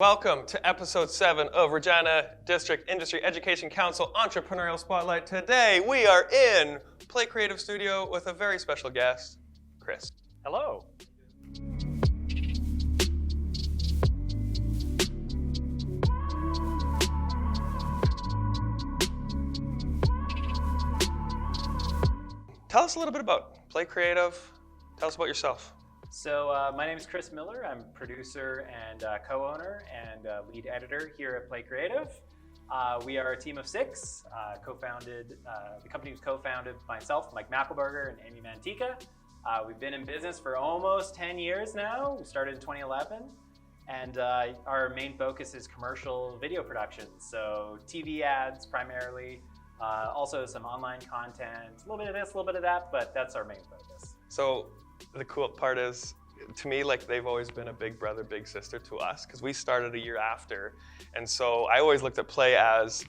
Welcome to episode 7 of Regina District Industry Education Council Entrepreneurial Spotlight. Today we are in Play Creative Studio with a very special guest, Chris. Hello. Tell us a little bit about Play Creative. Tell us about yourself. So my name is Chris Miller. I'm producer and co-owner and lead editor here at Play Creative. We are a team of 6, co-founded. The company was co-founded by myself, Mike Mackelberger, and Amy Mantica. We've been in business for almost 10 years now. We started in 2011, and our main focus is commercial video production. So TV ads primarily, also some online content, a little bit of this, a little bit of that, but that's our main focus. So the cool part is, to me, like, they've always been a big brother, big sister to us, because we started a year after. And so I always looked at Play as,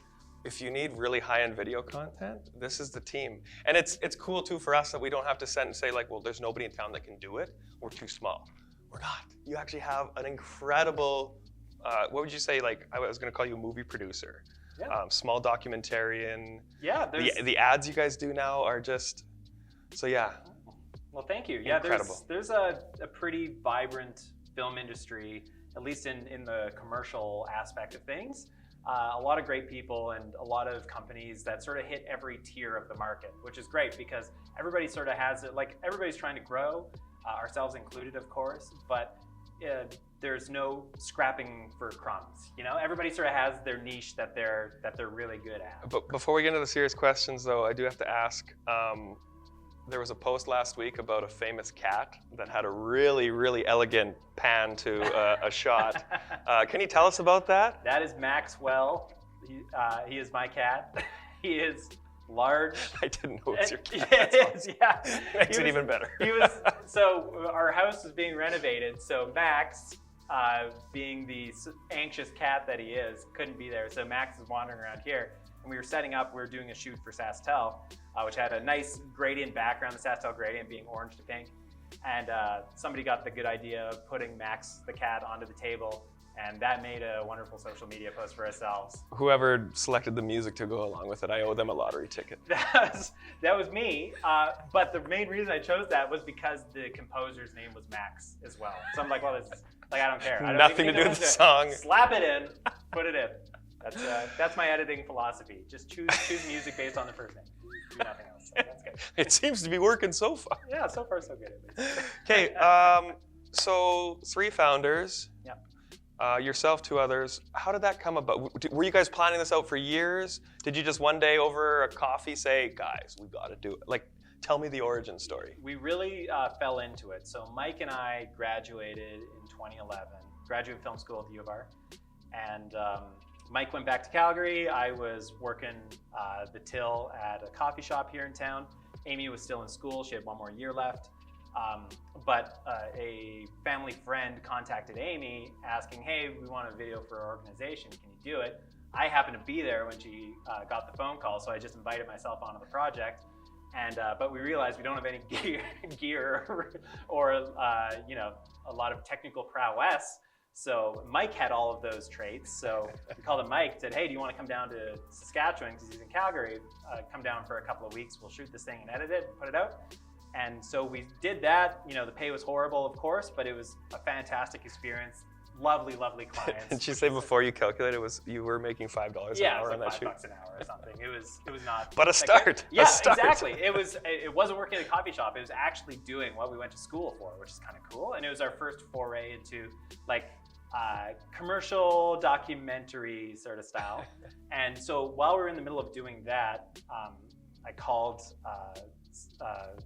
if you need really high-end video content, this is the team. And it's cool too for us that we don't have to sit and say, like, well, there's nobody in town that can do it. We're too small. We're not. You actually have an incredible, what would you say, like, I was gonna call you a movie producer. Yeah. Small documentarian. Yeah. The ads you guys do now are just, so yeah. Well, thank you. Yeah, Incredible. there's a pretty vibrant film industry, at least in the commercial aspect of things. A lot of great people and a lot of companies that sort of hit every tier of the market, which is great because everybody sort of has it, like everybody's trying to grow, ourselves included, of course, but there's no scrapping for crumbs. You know, everybody sort of has their niche that they're really good at. But before we get into the serious questions, though, I do have to ask, there was a post last week about a famous cat that had a really, really elegant pan to a shot. Can you tell us about that? That is Maxwell. He is my cat. He is large. I didn't know it was your cat. It is, yeah. Makes it even better. So our house was being renovated, so Max, being the anxious cat that he is, couldn't be there. So Max is wandering around here. And we were setting up, we were doing a shoot for SaskTel, which had a nice gradient background, the SaskTel gradient being orange to pink. And somebody got the good idea of putting Max the cat onto the table, and that made a wonderful social media post for ourselves. Whoever selected the music to go along with it, I owe them a lottery ticket. That was me, but the main reason I chose that was because the composer's name was Max as well. So I'm like, well, it's like, I don't care. I don't Nothing to do with the song. Slap it in, put it in. That's my editing philosophy. Just choose music based on the first name. Do nothing else. So that's good. It seems to be working so far. Yeah, so far so good at least. Okay, so 3 founders. Yeah. Yourself, 2 others. How did that come about? Were you guys planning this out for years? Did you just one day over a coffee say, guys, we got to do it? Like, tell me the origin story. We really fell into it. So Mike and I graduated in 2011, graduate film school at the U of R. And Mike went back to Calgary. I was working the till at a coffee shop here in town. Amy was still in school. She had 1 more year left. But a family friend contacted Amy asking, hey, we want a video for our organization. Can you do it? I happened to be there when she got the phone call, so I just invited myself onto the project. And but we realized we don't have any gear or a lot of technical prowess. So Mike had all of those traits. So we called him Mike, said, hey, do you want to come down to Saskatchewan, because he's in Calgary, come down for a couple of weeks, we'll shoot this thing and edit it and put it out. And so we did that. You know, the pay was horrible, of course, but it was a fantastic experience. Lovely, lovely clients. Did you say before you calculated you were making $5 an hour on that shoot? Yeah, it was like $5 an hour or something. It was not. But a start. Yeah, a start. Exactly. It wasn't working at a coffee shop. It was actually doing what we went to school for, which is kind of cool. And it was our first foray into like commercial documentary sort of style. And so while we were in the middle of doing that, I called a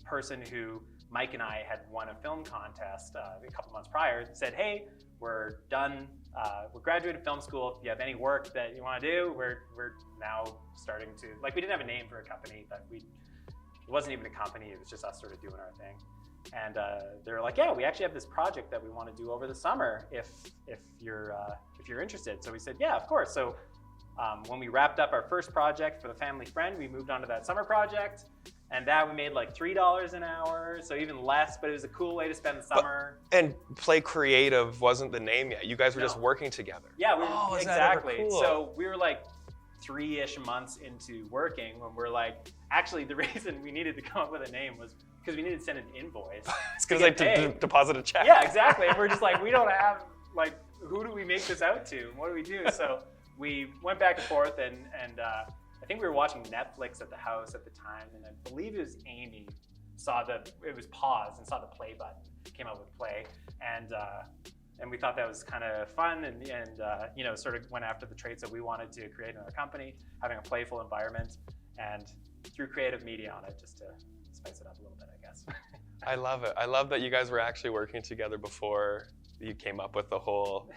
person who Mike and I had won a film contest a couple months prior, said, hey, we're done, we're graduated film school. If you have any work that you want to do, we're now starting to, like, we didn't have a name for a company, but it wasn't even a company, it was just us sort of doing our thing. And they're like, yeah, we actually have this project that we want to do over the summer if you're interested. So we said, yeah, of course. So when we wrapped up our first project for the family friend, we moved on to that summer project. And that we made like $3 an hour, so even less, but it was a cool way to spend the summer. And Play Creative wasn't the name yet. You guys were just working together. Yeah, is that ever exactly. cool? So we were like 3-ish months into working when we're like, actually the reason we needed to come up with a name was because we needed to send an invoice. It's because I deposit a check. Yeah, exactly. And we're just like, we don't have, like, who do we make this out to? What do we do? So we went back and forth, and I think we were watching Netflix at the house at the time, and I believe it was Amy it was pause and saw the play button, came out with play, and we thought that was kind of fun, and you know, sort of went after the traits that we wanted to create in our company, having a playful environment, and threw creative media on it just to spice it up a little bit, I guess. I love it. I love that you guys were actually working together before you came up with the whole.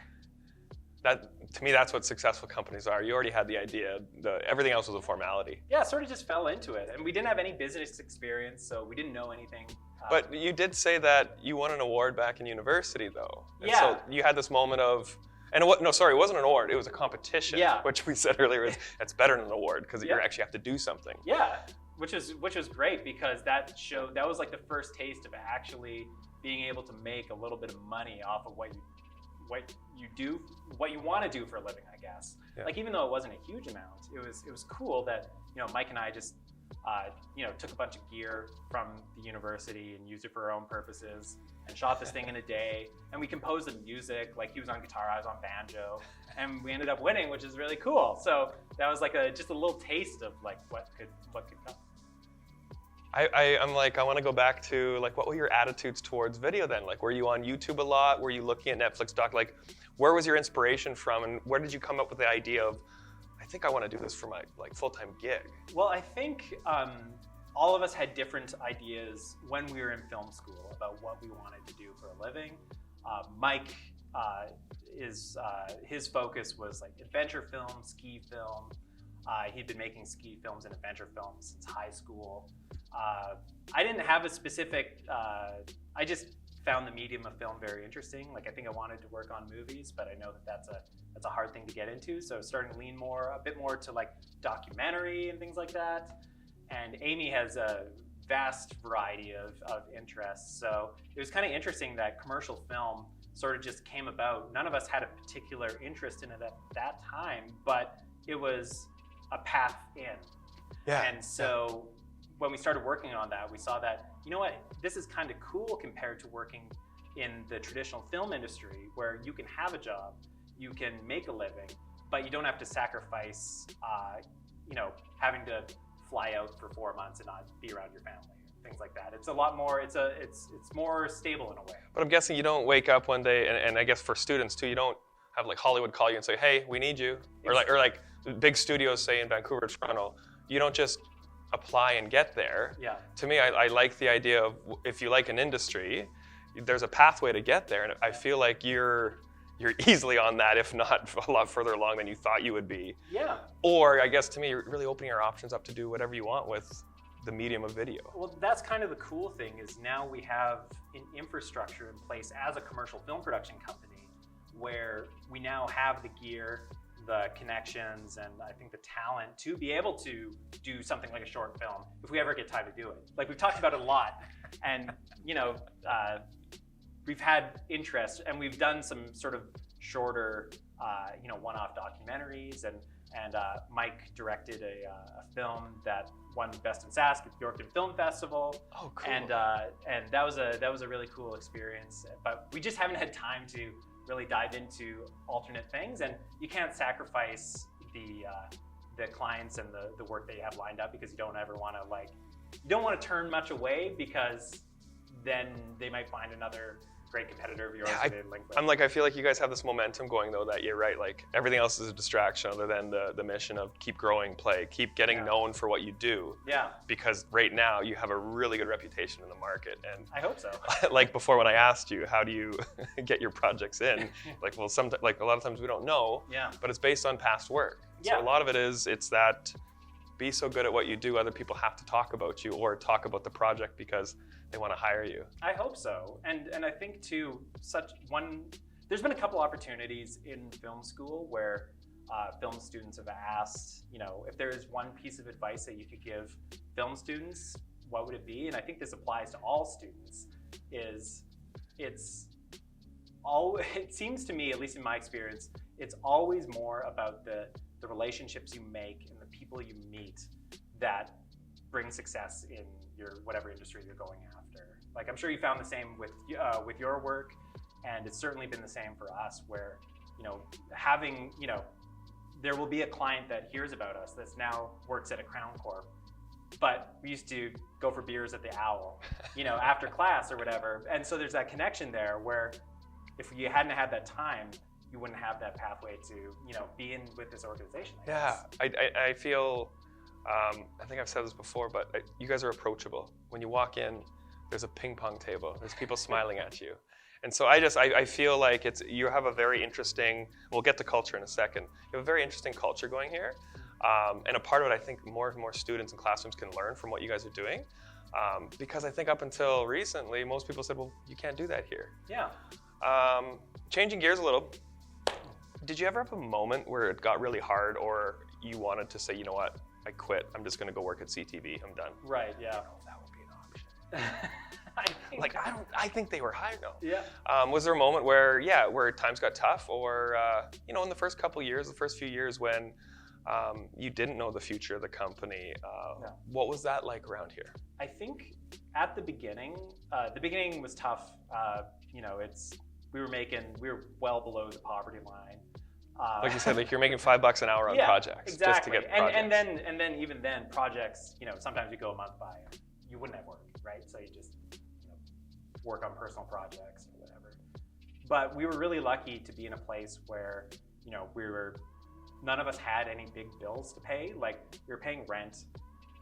To me, that's what successful companies are. You already had the idea. Everything else was a formality. Yeah, sort of just fell into it. And we didn't have any business experience, so we didn't know anything. But you did say that you won an award back in university, though. And yeah. So you had this moment of, and it wasn't an award. It was a competition. Yeah. Which we said earlier is it's better than an award because you actually have to do something. Yeah, which was great because that was like the first taste of actually being able to make a little bit of money off of what you want to do for a living, I guess. Yeah. Like, even though it wasn't a huge amount, it was cool that, you know, Mike and I just you know, took a bunch of gear from the university and used it for our own purposes and shot this thing in a day, and we composed the music. Like, he was on guitar, I was on banjo, and we ended up winning, which is really cool. So that was like just a little taste of like what could come. I'm like, I want to go back to, like, what were your attitudes towards video then? Like, were you on YouTube a lot? Were you looking at Netflix doc? Like, where was your inspiration from, and where did you come up with the idea of, I think I want to do this for my full-time gig? Well, I think all of us had different ideas when we were in film school about what we wanted to do for a living. Mike, his focus was like adventure film, ski film. He'd been making ski films and adventure films since high school. I didn't have a specific, I just found the medium of film very interesting. Like, I think I wanted to work on movies, but I know that that's a hard thing to get into. So starting to lean a bit more to like documentary and things like that. And Amy has a vast variety of interests. So it was kind of interesting that commercial film sort of just came about. None of us had a particular interest in it at that time, but it was a path in. Yeah. And so when we started working on that, we saw that, you know what, this is kind of cool compared to working in the traditional film industry, where you can have a job, you can make a living, but you don't have to sacrifice, you know, having to fly out for 4 months and not be around your family, things like that. It's a lot more, it's more stable in a way. But I'm guessing you don't wake up one day, and I guess for students too, you don't have like Hollywood call you and say, hey, we need you. Or like big studios say in Vancouver, Toronto, you don't just apply and get there. Yeah. To me, I like the idea of, if you like an industry, there's a pathway to get there, and I feel like you're easily on that, if not a lot further along than you thought you would be. Yeah. Or I guess to me, you're really opening your options up to do whatever you want with the medium of video. Well, that's kind of the cool thing, is now we have an infrastructure in place as a commercial film production company, where we now have the gear, the connections, and I think the talent to be able to do something like a short film if we ever get time to do it. Like, we've talked about it a lot, and you know, we've had interest, and we've done some sort of shorter, you know, one-off documentaries, and Mike directed a film that won Best in Sask at the Yorkton Film Festival. Oh, cool. And that was a really cool experience, but we just haven't had time to really dive into alternate things, and you can't sacrifice the clients and the work that you have lined up, because you don't ever want to turn much away, because then they might find another great competitor of yours. I feel like you guys have this momentum going, though, that you're right, like everything else is a distraction other than the mission of keep growing, play, keep getting known for what you do. Yeah. Because right now you have a really good reputation in the market. And I hope so. Like before, when I asked you, how do you get your projects in? Like, well, like a lot of times we don't know, but it's based on past work. Yeah. So a lot of it's that be so good at what you do, other people have to talk about you or talk about the project because they want to hire you. I hope so. And I think too, there's been a couple opportunities in film school where film students have asked, you know, if there is one piece of advice that you could give film students, what would it be? And I think this applies to all students. It seems to me, at least in my experience, it's always more about the relationships you make and the people you meet that bring success in your whatever industry you're going after. Like, I'm sure you found the same with your work, and it's certainly been the same for us, where, you know, having, you know, there will be a client that hears about us that now works at a Crown Corp, but we used to go for beers at the Owl, you know, after class or whatever. And so there's that connection there where if you hadn't had that time, you wouldn't have that pathway to, you know, be in with this organization. I feel, I think I've said this before, but you guys are approachable. When you walk in, there's a ping pong table. There's people smiling at you. And so I feel like you have a very interesting, we'll get to culture in a second. You have a very interesting culture going here. And a part of it, I think more and more students and classrooms can learn from what you guys are doing. Because I think up until recently, most people said, well, you can't do that here. Yeah. Changing gears a little, did you ever have a moment where it got really hard or you wanted to say, you know what, I quit, I'm just gonna go work at CTV, I'm done? Right, yeah. I don't know if that would be an option. I think they were high, no. Yeah. Was there a moment where times got tough, or you know, in the first few years when you didn't know the future of the company, what was that like around here? I think at the beginning was tough. You know, we were well below the poverty line. Like you said, like you're making $5 an hour on projects, exactly. just to get projects. And then even then, projects, you know, sometimes you go a month by and you wouldn't have work, right? So you just, you know, work on personal projects or whatever. But we were really lucky to be in a place where, you know, none of us had any big bills to pay. Like, we were paying rent,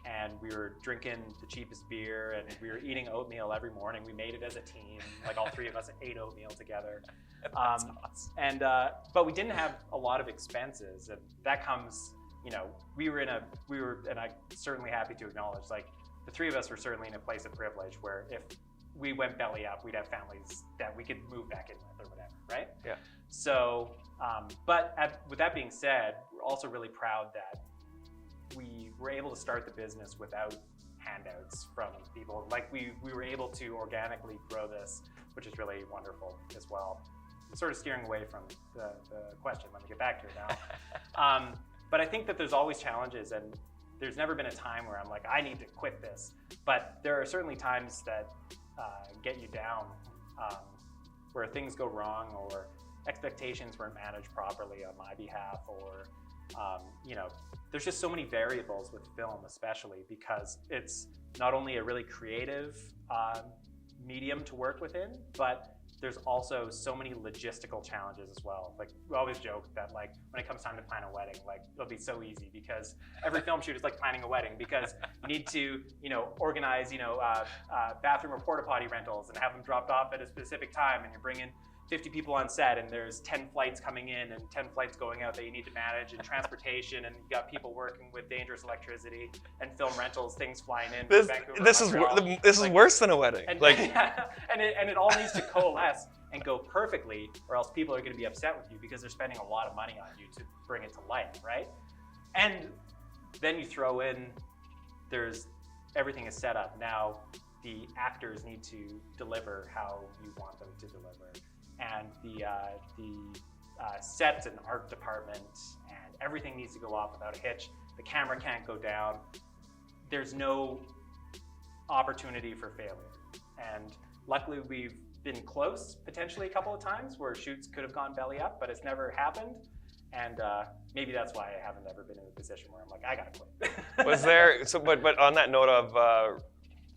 and we were drinking the cheapest beer, and we were eating oatmeal every morning. We made it as a team. Like, all three of us ate oatmeal together. That's awesome. But we didn't have a lot of expenses, and that comes, you know, and I'm certainly happy to acknowledge, like, the three of us were certainly in a place of privilege where if we went belly up, we'd have families that we could move back in with or whatever, right? Yeah. So, with that being said, we're also really proud that we were able to start the business without handouts from people. Like, we were able to organically grow this, which is really wonderful as well. I'm sort of steering away from the question. Let me get back to it now. But I think that there's always challenges, and there's never been a time where I'm like, I need to quit this. But there are certainly times that get you down, where things go wrong, or expectations weren't managed properly on my behalf, or you know, there's just so many variables with film, especially because it's not only a really creative medium to work within, but there's also so many logistical challenges as well. Like, we always joke that, like, when it comes time to plan a wedding, like, it'll be so easy because every film shoot is like planning a wedding, because you need to, you know, organize, you know, bathroom or porta potty rentals and have them dropped off at a specific time, and you're bringing 50 people on set, and there's 10 flights coming in and 10 flights going out that you need to manage, and transportation, and you got people working with dangerous electricity, and film rentals, things flying in from Vancouver. This is worse than a wedding. And, like, and it all needs to coalesce and go perfectly, or else people are going to be upset with you because they're spending a lot of money on you to bring it to life, right? And then you throw in, everything is set up. Now the actors need to deliver how you want them to deliver. And the sets and art department and everything needs to go off without a hitch. The camera can't go down. There's no opportunity for failure. And luckily, we've been close potentially a couple of times where shoots could have gone belly up, but it's never happened. And maybe that's why I haven't ever been in a position where I'm like, I gotta quit. Was there, but on that note of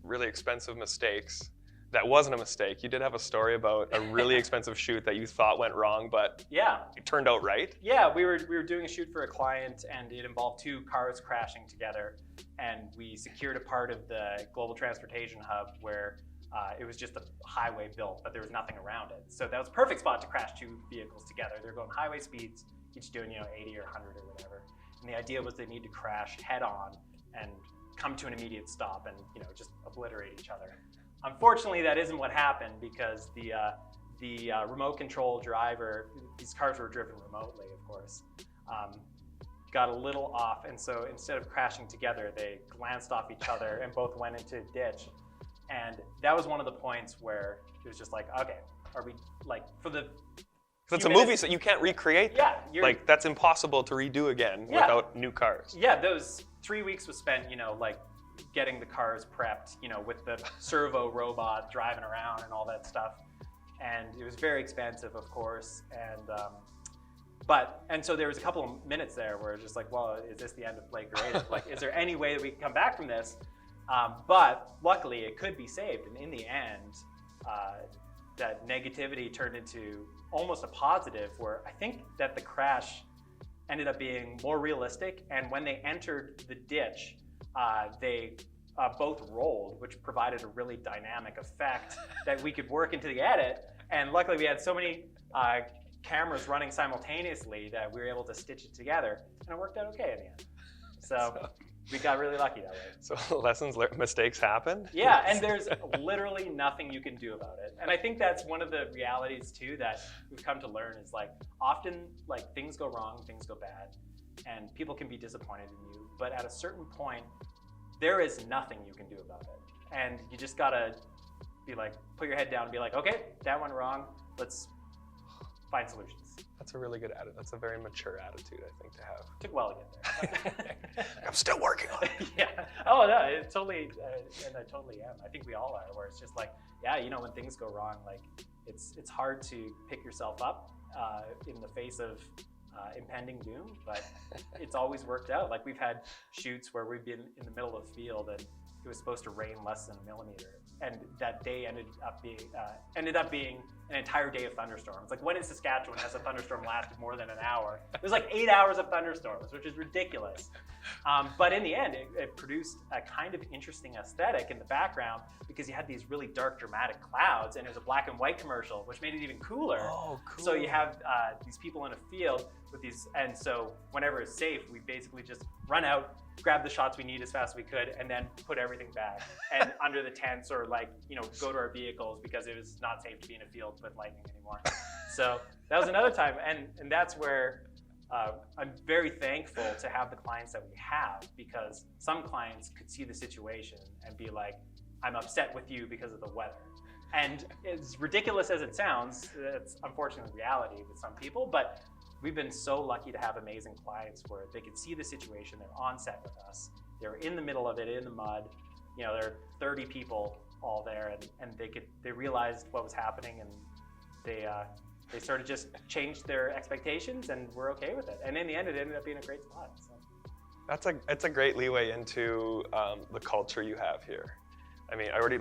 really expensive mistakes, that wasn't a mistake. You did have a story about a really expensive shoot that you thought went wrong, but it turned out right. Yeah, we were doing a shoot for a client, and it involved two cars crashing together, and we secured a part of the global transportation hub where it was just a highway built, but there was nothing around it. So that was a perfect spot to crash two vehicles together. They're going highway speeds, each doing 80 or 100 or whatever. And the idea was they need to crash head on and come to an immediate stop and just obliterate each other. Unfortunately, that isn't what happened, because the remote control driver, these cars were driven remotely, of course, got a little off, and so instead of crashing together, they glanced off each other and both went into a ditch. And that was one of the points where it was just like, okay, are we like for the So it's a movie, so you can't recreate that. Yeah, like that's impossible to redo again without new cars. Yeah, those 3 weeks was spent, like getting the cars prepped, with the servo robot driving around and all that stuff. And it was very expensive, of course. And so there was a couple of minutes there where it was just like, well, is this the end of Play Creative? Like, is there any way that we can come back from this? But luckily, it could be saved. And in the end, that negativity turned into almost a positive, where I think that the crash ended up being more realistic. And when they entered the ditch, they both rolled, which provided a really dynamic effect that we could work into the edit. And luckily, we had so many cameras running simultaneously that we were able to stitch it together, and it worked out okay in the end. So we got really lucky that way. So lessons learned, mistakes happen. Yeah, and there's literally nothing you can do about it. And I think that's one of the realities too that we've come to learn is like often like things go wrong, things go bad, and people can be disappointed in you. But at a certain point, there is nothing you can do about it. And you just gotta be like, put your head down and be like, okay, that went wrong. Let's find solutions. That's a really good attitude. That's a very mature attitude, I think, to have. Took a while to get there. I'm still working on it. Yeah. Oh no, it totally, and I totally am. I think we all are. Where it's just like, yeah, when things go wrong, like it's hard to pick yourself up in the face of impending doom, but it's always worked out. Like we've had shoots where we've been in the middle of the field and it was supposed to rain less than a millimeter, and that day ended up being an entire day of thunderstorms. Like when in Saskatchewan has a thunderstorm lasted more than an hour? It was like 8 hours of thunderstorms, which is ridiculous. But in the end, it produced a kind of interesting aesthetic in the background because you had these really dark, dramatic clouds, and it was a black and white commercial, which made it even cooler. Oh, cool. So you have these people in a field with these, and so whenever it's safe, we basically just run out, grab the shots we need as fast as we could, and then put everything back and under the tents, or like, go to our vehicles because it was not safe to be in a field with lightning anymore. So that was another time. And that's where I'm very thankful to have the clients that we have, because some clients could see the situation and be like, I'm upset with you because of the weather. And as ridiculous as it sounds, it's unfortunately reality with some people, but we've been so lucky to have amazing clients where they could see the situation, they're on set with us, they're in the middle of it, in the mud, there are 30 people all there, and they realized what was happening, and they sort of just changed their expectations, and we're okay with it. And in the end, it ended up being a great spot. So. It's a great leeway into the culture you have here. I mean, I already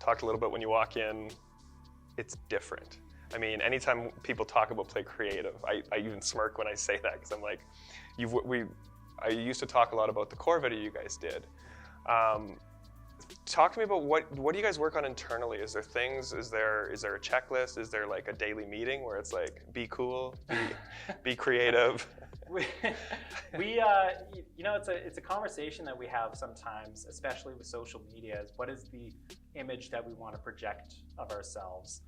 talked a little bit when you walk in, it's different. I mean, anytime people talk about Play Creative, I even smirk when I say that, because I'm like, I used to talk a lot about the core video you guys did. Talk to me about what do you guys work on internally? Is there things? Is there a checklist? Is there like a daily meeting where it's like, be cool, be creative? It's a conversation that we have sometimes, especially with social media. Is what is the image that we want to project of ourselves?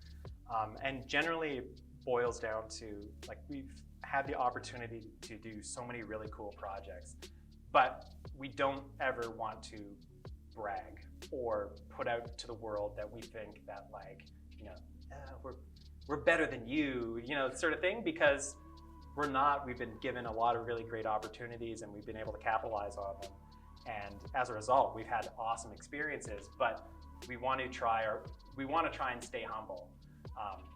And generally it boils down to, like, we've had the opportunity to do so many really cool projects, but we don't ever want to brag or put out to the world that we think that, like, we're better than you, sort of thing, because we're not. We've been given a lot of really great opportunities, and we've been able to capitalize on them. And as a result, we've had awesome experiences, but we want to try and stay humble.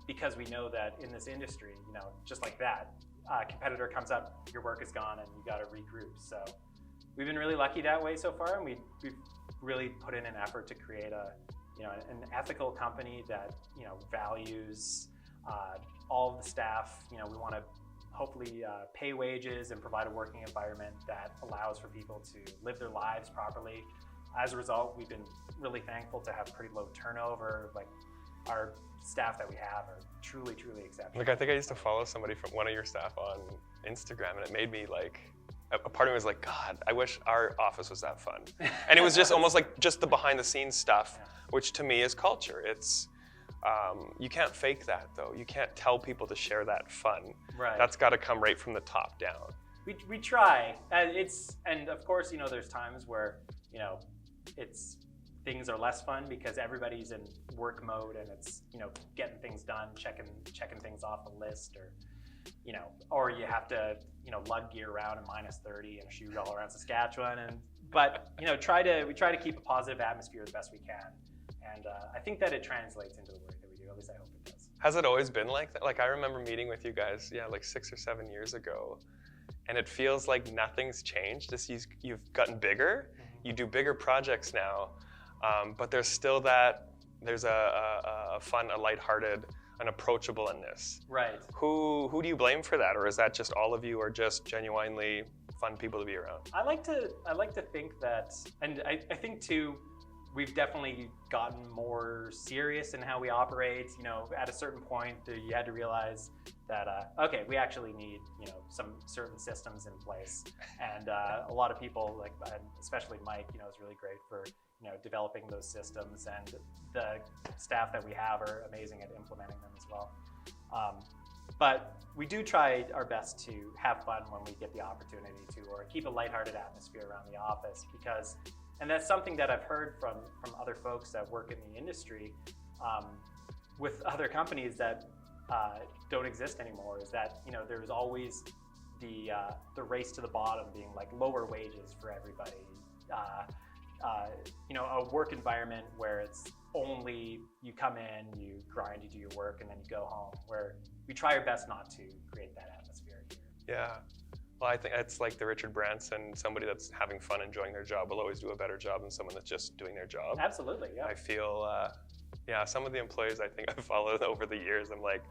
Because we know that in this industry, just like that, a competitor comes up, your work is gone, and you got to regroup. So we've been really lucky that way so far, and we've really put in an effort to create an ethical company that values all of the staff. We want to hopefully pay wages and provide a working environment that allows for people to live their lives properly. As a result, we've been really thankful to have pretty low turnover. Like, our staff that we have are truly, truly exceptional. Like, I think I used to follow somebody from one of your staff on Instagram, and it made me like, a part of me was like, God, I wish our office was that fun. And it was just almost like just the behind the scenes stuff, which to me is culture. It's, you can't fake that though. You can't tell people to share that fun. Right. That's got to come right from the top down. we try. And of course, there's times where, things are less fun because everybody's in work mode and it's, getting things done, checking things off the list, or you have to, lug gear around in -30 and a shoot all around Saskatchewan. But we try to keep a positive atmosphere as best we can. And I think that it translates into the work that we do. At least I hope it does. Has it always been like that? Like I remember meeting with you guys, like 6 or 7 years ago, and it feels like nothing's changed. You've gotten bigger, you do bigger projects now, but there's still there's a fun, a lighthearted, an approachableness. Right. Who do you blame for that, or is that just all of you are just genuinely fun people to be around? I like to think that, and I think too, we've definitely gotten more serious in how we operate. At a certain point, you had to realize that okay, we actually need some certain systems in place, and a lot of people, especially Mike, is really great for developing those systems, and the staff that we have are amazing at implementing them as well. But we do try our best to have fun when we get the opportunity to, or keep a lighthearted atmosphere around the office, and that's something that I've heard from other folks that work in the industry with other companies that don't exist anymore, is that there's always the race to the bottom being like lower wages for everybody. A work environment where it's only you come in, you grind, you do your work, and then you go home, where we try our best not to create that atmosphere here. Yeah. Well, I think it's like the Richard Branson, somebody that's having fun, enjoying their job will always do a better job than someone that's just doing their job. Absolutely, yeah. I feel, some of the employees I think I've followed over the years, I'm like,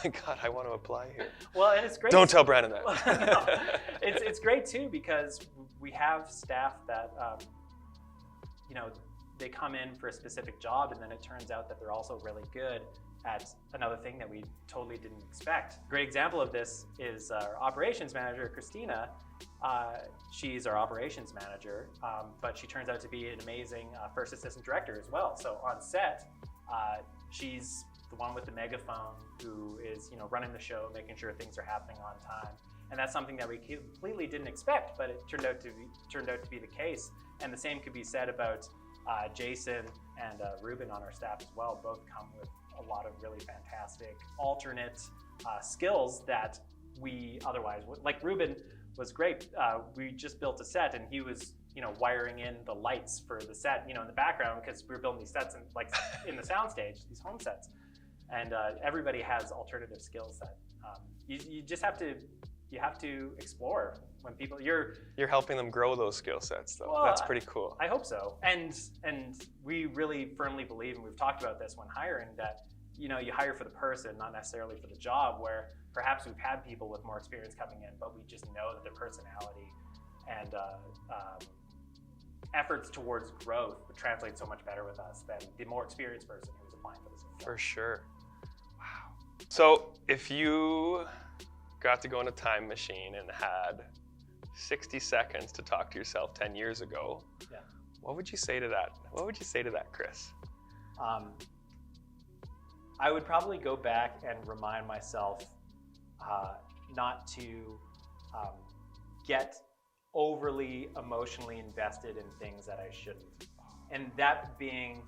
my God, I want to apply here. Well, and it's great. Don't tell Brandon that. No, it's great too, because we have staff that, they come in for a specific job, and then it turns out that they're also really good at another thing that we totally didn't expect. A great example of this is our operations manager, Christina. She's our operations manager, but she turns out to be an amazing first assistant director as well. So on set, she's the one with the megaphone who is, running the show, making sure things are happening on time. And that's something that we completely didn't expect, but it turned out to be the case. And the same could be said about Jason and Ruben on our staff as well. Both come with a lot of really fantastic alternate skills that we otherwise would. Like Ruben was great. We just built a set, and he was, wiring in the lights for the set, in the background, because we were building these sets in the soundstage, these home sets. And everybody has alternative skills that you just have to explore. When people, you're helping them grow those skill sets, though. Well, that's pretty cool. I hope so. And we really firmly believe, and we've talked about this when hiring, that you hire for the person, not necessarily for the job. Where perhaps we've had people with more experience coming in, but we just know that their personality and efforts towards growth would translate so much better with us than the more experienced person who was applying for the same job. For sure. Wow. So if you got to go in a time machine and had 60 seconds to talk to yourself 10 years ago, yeah. What would you say to that? What would you say to that, Chris? I would probably go back and remind myself not to get overly emotionally invested in things that I shouldn't. And that being,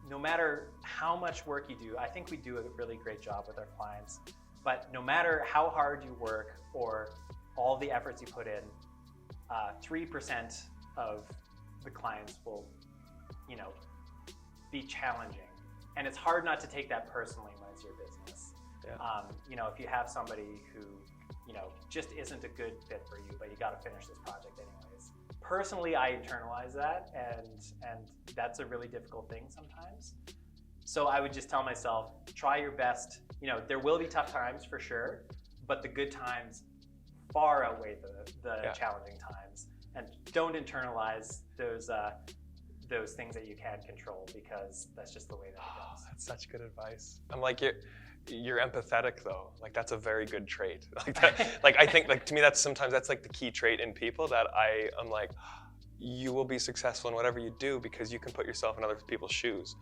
no matter how much work you do, I think we do a really great job with our clients. But no matter how hard you work or all the efforts you put in, 3% of the clients will, be challenging. And it's hard not to take that personally when it's your business. Yeah. If you have somebody who, just isn't a good fit for you, but you got to finish this project anyways. Personally, I internalize that, and that's a really difficult thing sometimes. So I would just tell myself, try your best. There will be tough times for sure, but the good times far outweigh the challenging times. And don't internalize those things that you can't control, because that's just the way that it goes. That's such good advice. I'm like, you're empathetic though. Like that's a very good trait. Like that, I think to me that's like the key trait in people that I'm like, you will be successful in whatever you do because you can put yourself in other people's shoes.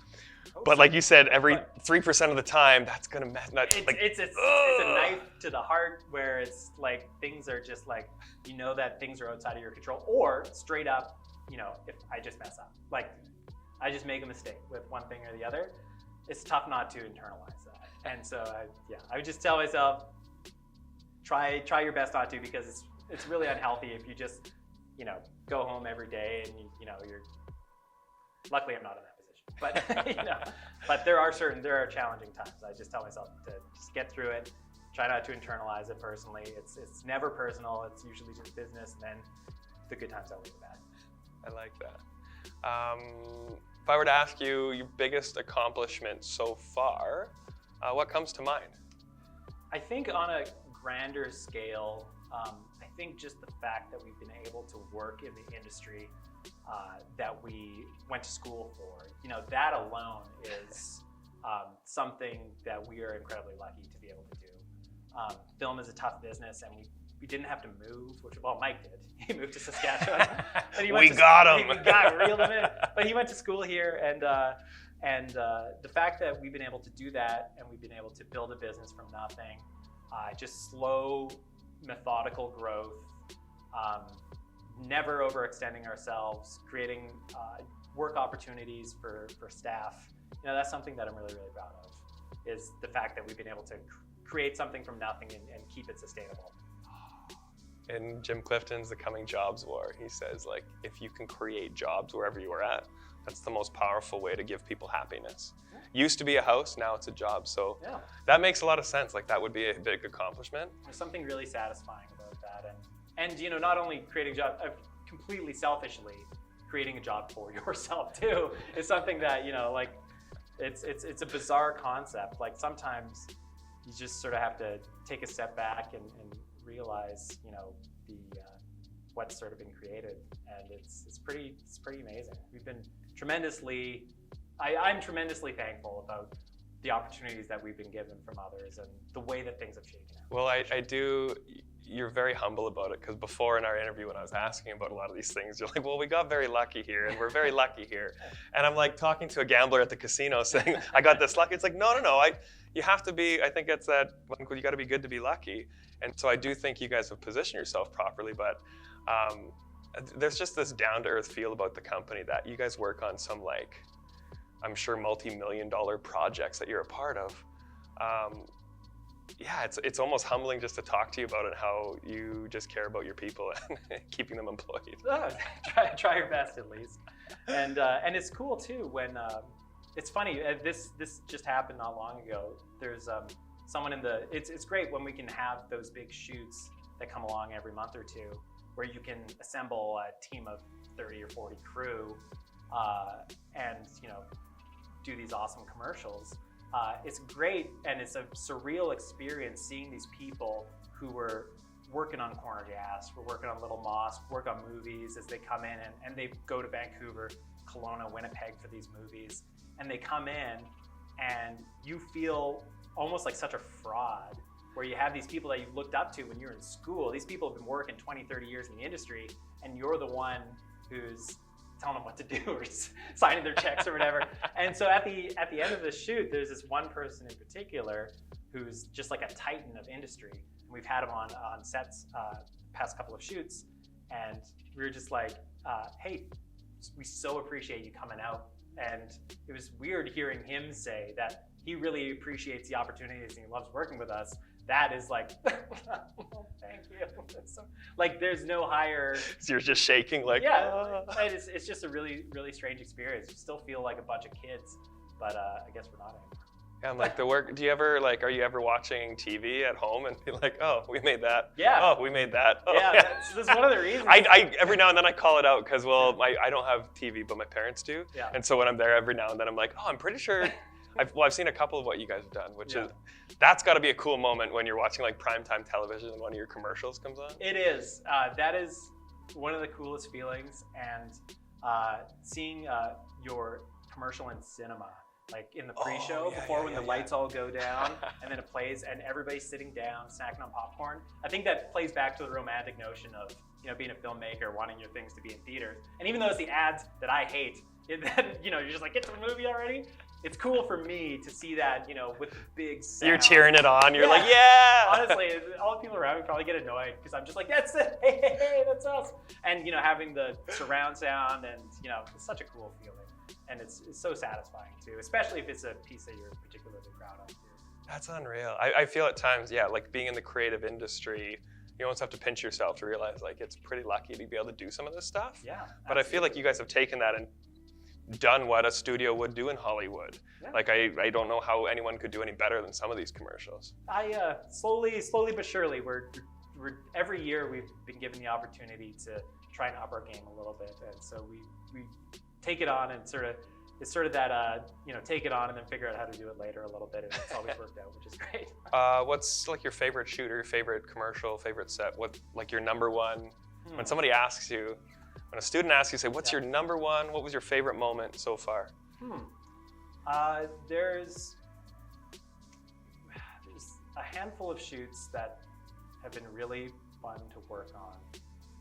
Oh, But like you said, every 3% of the time, that's gonna mess. It's a knife to the heart where it's like things are just like, you know, that things are outside of your control, or straight up, you know, if I just mess up, like I just make a mistake with one thing or the other, it's tough not to internalize that. And so I would just tell myself, try your best not to, because it's really unhealthy if you just, you know, go home every day and you know you're. Luckily, I'm not in that position, but you know, but there are challenging times. I just tell myself to just get through it. Try not to internalize it personally. It's never personal. It's usually just business, and then the good times outweigh the bad. I like that. If I were to ask you your biggest accomplishment so far, what comes to mind? I think on a grander scale, I think just the fact that we've been able to work in the industry that we went to school for, you know, that alone is something that we are incredibly lucky to be able to do. Film is a tough business, and we didn't have to move, well, Mike did. He moved to Saskatchewan. But We got him. We got reeled him in. But he went to school here, and the fact that we've been able to do that, and we've been able to build a business from nothing, just slow, methodical growth, never overextending ourselves, creating work opportunities for staff. You know, that's something that I'm really, really proud of, is the fact that we've been able to create something from nothing and keep it sustainable. In Jim Clifton's The Coming Jobs War, he says, like, if you can create jobs wherever you are at, that's the most powerful way to give people happiness. Used to be a house, now it's a job. So that makes a lot of sense. Like, that would be a big accomplishment. There's something really satisfying about that. And you know, not only creating a job, completely selfishly, creating a job for yourself too is something that, you know, like, it's a bizarre concept. Like, sometimes you just sort of have to take a step back and realize, you know, what's sort of been created, and it's pretty amazing. We've been I'm tremendously thankful about the opportunities that we've been given from others and the way that things have shaken out. Well, I do. You're very humble about it, because before in our interview, when I was asking about a lot of these things, you're like, well, we got very lucky here, and we're very lucky here. And I'm like talking to a gambler at the casino saying, I got this lucky. It's like, no. You have to be, I think it's that, you got to be good to be lucky. And so I do think you guys have positioned yourself properly, but there's just this down-to-earth feel about the company that you guys work on some, like, I'm sure multi-million-dollar projects that you're a part of. Yeah, it's almost humbling just to talk to you about it, how you just care about your people and keeping them employed. Oh, try your best, at least. And it's cool too when it's funny. This just happened not long ago. There's someone it's great when we can have those big shoots that come along every month or two, where you can assemble a team of 30 or 40 crew and, you know, do these awesome commercials. It's great, and it's a surreal experience seeing these people who were working on Corner Gas, we're working on Little Moss, work on movies as they come in, and they go to Vancouver, Kelowna, Winnipeg for these movies, and they come in and you feel almost like such a fraud, where you have these people that you've looked up to when you're in school. These people have been working 20, 30 years in the industry, and you're the one who's telling them what to do or signing their checks or whatever. And so at the end of the shoot, there's this one person in particular who's just like a titan of industry. And we've had him on sets past couple of shoots, and we were just like, hey, we so appreciate you coming out. And it was weird hearing him say that he really appreciates the opportunities and he loves working with us. That is like, oh, thank you. Like, there's no higher. So you're just shaking, like, yeah. It's just a really, really strange experience. You still feel like a bunch of kids, but I guess we're not anymore. Yeah, I'm like, the work. Are you ever watching TV at home and be like, oh, we made that. Yeah. Oh, we made that. Oh, yeah, that's one of the reasons. I every now and then I call it out because, well, I don't have TV, but my parents do. Yeah. And so when I'm there every now and then, I'm like, oh, I'm pretty sure. I've seen a couple of what you guys have done, which is, that's got to be a cool moment when you're watching like primetime television and one of your commercials comes on. It is. That is one of the coolest feelings, and seeing your commercial in cinema like in the pre-show when the lights all go down and then it plays and everybody's sitting down snacking on popcorn. I think that plays back to the romantic notion of, you know, being a filmmaker, wanting your things to be in theaters. And even though it's the ads that I hate, you know, you're just like, get to the movie already. It's cool for me to see that, you know, with the big sound. You're cheering it on. You're like, yeah. Honestly, all the people around me probably get annoyed because I'm just like, that's it. Hey, that's us. And, you know, having the surround sound and, you know, it's such a cool feeling. And it's so satisfying too, especially if it's a piece that you're particularly proud of too. That's unreal. I feel at times, like being in the creative industry, you almost have to pinch yourself to realize like it's pretty lucky to be able to do some of this stuff. Yeah. But I feel like you guys have taken that and done what a studio would do in Hollywood. Yeah. Like I don't know how anyone could do any better than some of these commercials. Slowly but surely, we're every year we've been given the opportunity to try and up our game a little bit, and so we take it on and it's sort of that you know, take it on and then figure out how to do it later a little bit, and it's always worked out, which is great. What's like your favorite shoot or your favorite commercial, favorite set? What like your number one? When somebody asks you, when a student asks you, say, what's your number one? What was your favorite moment so far? There's a handful of shoots that have been really fun to work on,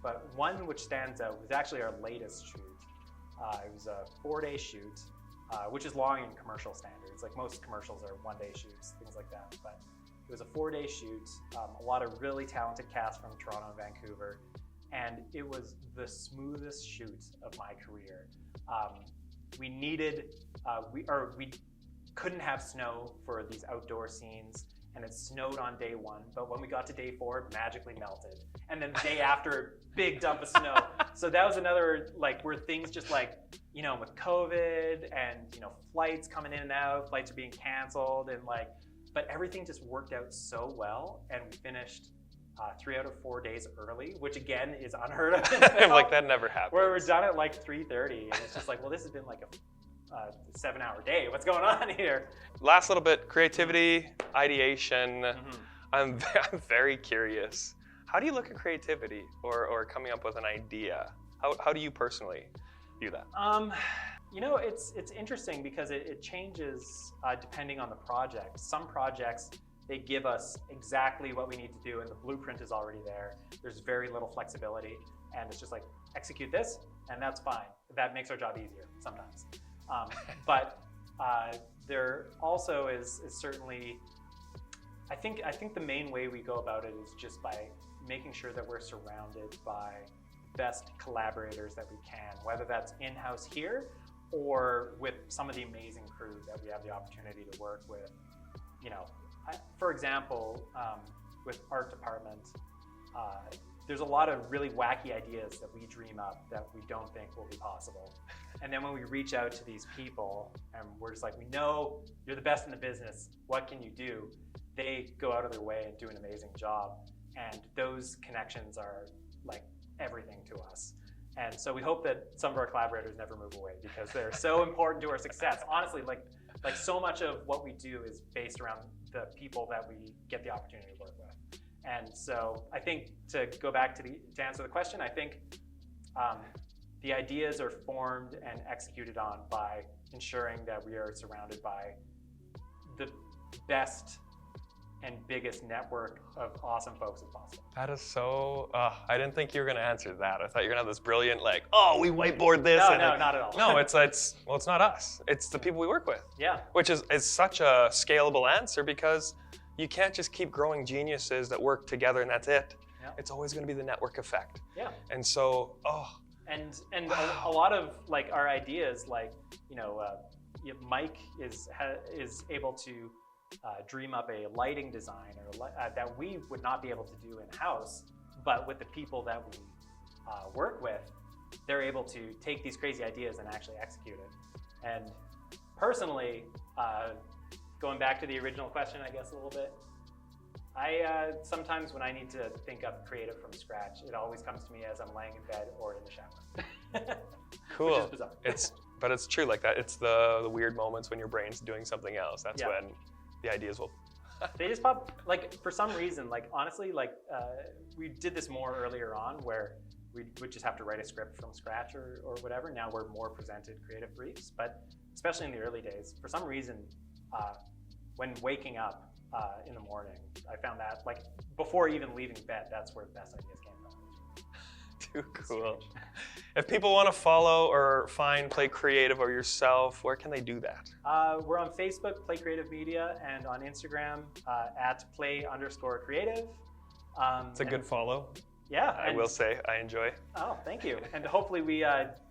but one which stands out was actually our latest shoot. It was a 4-day shoot, which is long in commercial standards. Like most commercials are 1-day shoots, things like that. But it was a 4-day shoot, a lot of really talented cast from Toronto and Vancouver, and it was the smoothest shoot of my career. We couldn't have snow for these outdoor scenes, and it snowed on day 1, but when we got to day 4, it magically melted. And then the day after, big dump of snow. So that was another, like, where things just like, you know, with COVID and, you know, flights coming in and out, flights are being canceled, and like, but everything just worked out so well, and we finished 3 out of 4 days early, which again is unheard of. Like that never happened. Where we're done at like 3:30, and it's just like, well, this has been like a 7-hour day. What's going on here? Last little bit, creativity, ideation. I'm very curious. How do you look at creativity or coming up with an idea? How do you personally view that? You know, it's interesting because it changes depending on the project. Some projects, they give us exactly what we need to do and the blueprint is already there. There's very little flexibility, and it's just like, execute this and that's fine. That makes our job easier sometimes. But there also is certainly, I think the main way we go about it is just by making sure that we're surrounded by best collaborators that we can, whether that's in-house here or with some of the amazing crew that we have the opportunity to work with. You know, for example, with art department, there's a lot of really wacky ideas that we dream up that we don't think will be possible. And then when we reach out to these people and we're just like, we know you're the best in the business, what can you do? They go out of their way and do an amazing job. And those connections are like everything to us. And so we hope that some of our collaborators never move away because they're so important to our success. Honestly, like so much of what we do is based around the people that we get the opportunity to work with. And so I think to go back to answer the question, I think the ideas are formed and executed on by ensuring that we are surrounded by the best and biggest network of awesome folks as possible. That is so, I didn't think you were gonna answer that. I thought you were gonna have this brilliant like, oh, we whiteboard this. No, not at all. No, it's not us. It's the people we work with. Yeah. Which is such a scalable answer because you can't just keep growing geniuses that work together and that's it. Yeah. It's always gonna be the network effect. Yeah. And so, And wow. a lot of like our ideas, like, you know, Mike is able to dream up a lighting design or that we would not be able to do in-house, but with the people that we work with, they're able to take these crazy ideas and actually execute it. And personally, going back to the original question, I guess a little bit, I sometimes when I need to think up creative from scratch, it always comes to me as I'm laying in bed or in the shower. Cool. Which is bizarre. But it's true like that. It's the weird moments when your brain's doing something else. That's when the ideas will. They just pop, like for some reason, like honestly, like we did this more earlier on where we would just have to write a script from scratch or whatever. Now we're more presented creative briefs, but especially in the early days. For some reason, when waking up in the morning, I found that like before even leaving bed, that's where the best ideas came from. Too cool. If people want to follow or find Play Creative or yourself, where can they do that? We're on Facebook, Play Creative Media, and on Instagram at play_creative. It's a good follow. Yeah. I will say, I enjoy. Oh, thank you. And hopefully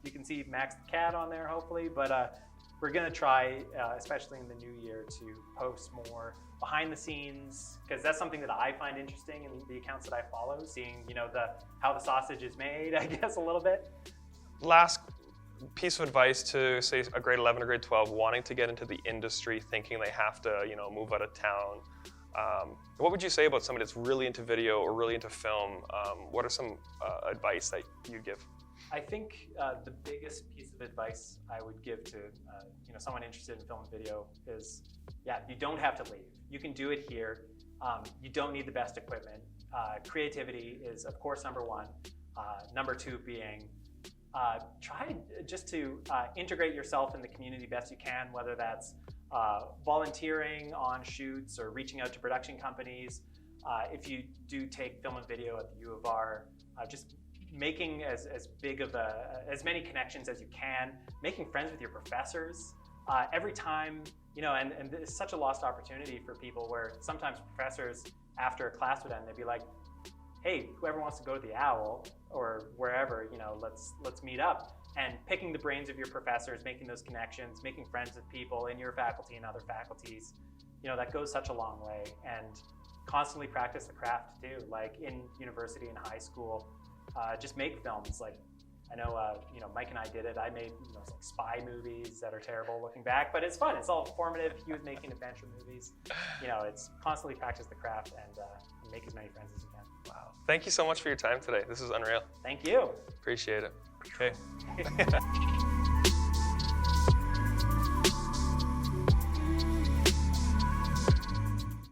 you can see Max the cat on there, hopefully. But we're going to try, especially in the new year, to post more behind the scenes, because that's something that I find interesting in the accounts that I follow, seeing, you know, how the sausage is made, I guess, a little bit. Last piece of advice to, say, a grade 11 or grade 12 wanting to get into the industry, thinking they have to, you know, move out of town. What would you say about somebody that's really into video or really into film? What are some advice that you give? I think the biggest piece of advice I would give to you know, someone interested in film and video is, yeah, you don't have to leave. You can do it here. You don't need the best equipment. Creativity is, of course, number one. Number two being, try just to integrate yourself in the community best you can, whether that's volunteering on shoots or reaching out to production companies. If you do take film and video at the U of R, just making as many connections as you can, making friends with your professors. Every time, you know, and it's such a lost opportunity for people where sometimes professors, after a class would end, they'd be like, hey, whoever wants to go to the Owl or wherever, you know, let's meet up. And picking the brains of your professors, making those connections, making friends with people in your faculty and other faculties, you know, that goes such a long way. And constantly practice the craft too, like in university and high school. Just make films. Like I know, you know, Mike and I did it. I made, you know, like spy movies that are terrible looking back, but it's fun. It's all formative. He was making adventure movies. You know, it's constantly practice the craft and make as many friends as you can. Wow. Thank you so much for your time today. This is unreal. Thank you. Appreciate it. Okay.